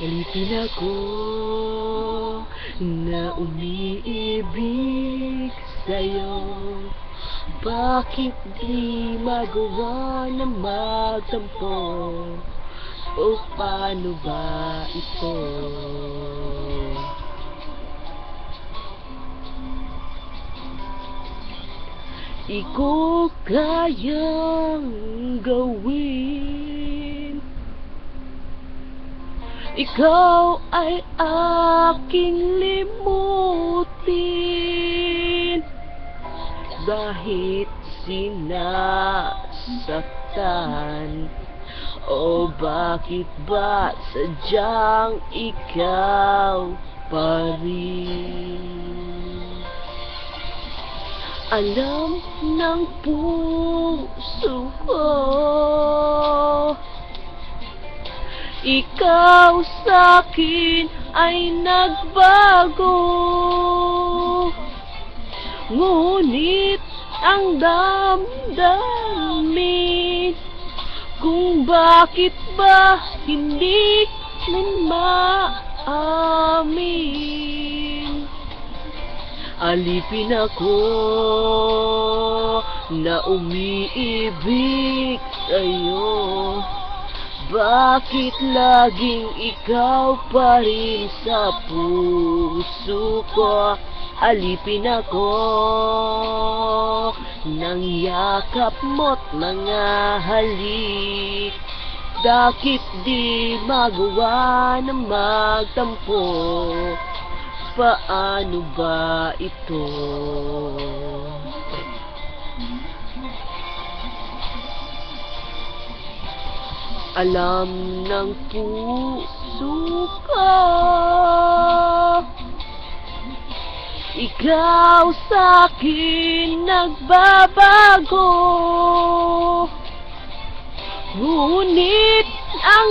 Alipin ako na umiibig sa'yo. Bakit di magawa na magtampo? O paano ba ito? Iko kayang gawin. Ikaw ay aking limutin. Dahil sinasaktan, o bakit ba sadyang ikaw pa rin? Alam ng puso ko, ikaw sa'kin ay nagbago. Ngunit ang damdamin kung bakit ba hindi mo maamin. Alipin ako na umiibig sa'yo. Bakit laging ikaw pa rin sa puso ko? Alipin ako ng yakap mo't mga halik. Bakit di magawa na magtampo? Paano ba ito? Alam ng puso ko, ikaw sa'kin nagbabago. Ngunit ang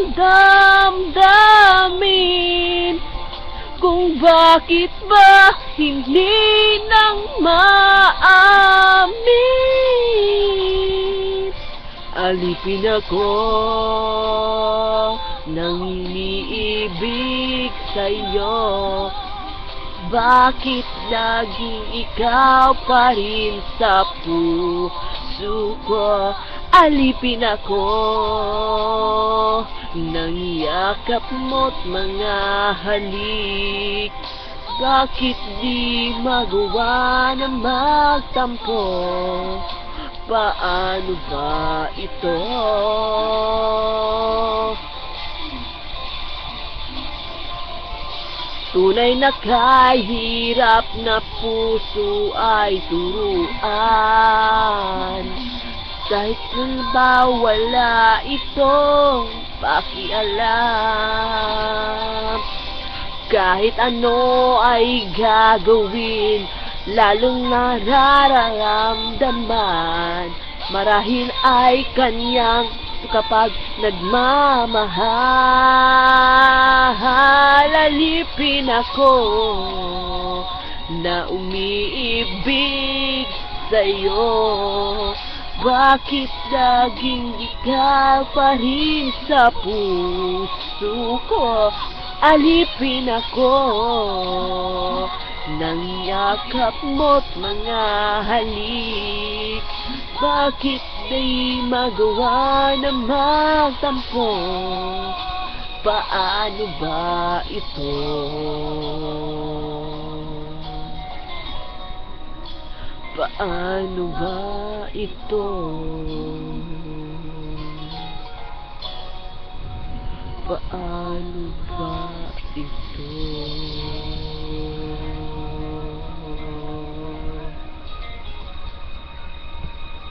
damdamin kung bakit ba hindi nang maamin. Alipin ako ng iniibig sa'yo. Bakit laging ikaw pa rin sa puso ko? Alipin ako ng yakap mo't mga halik. Bakit di magawa na magtampo? Paano ba ito? Tunay na kahirap na puso ay turuan. Kahit ba wala itong pakialam, kahit ano ay gagawin, lalong nararamdaman. Marahil ay kanyang kapag nagmamahal. Alipin ako na umiibig sa'yo. Bakit laging ikaw pa rin sa puso ko? Alipin ako ng yakap mo't mga halik. Bakit di magawa na magtampo? Paano ba ito? Paano ba ito? Paano ba ito?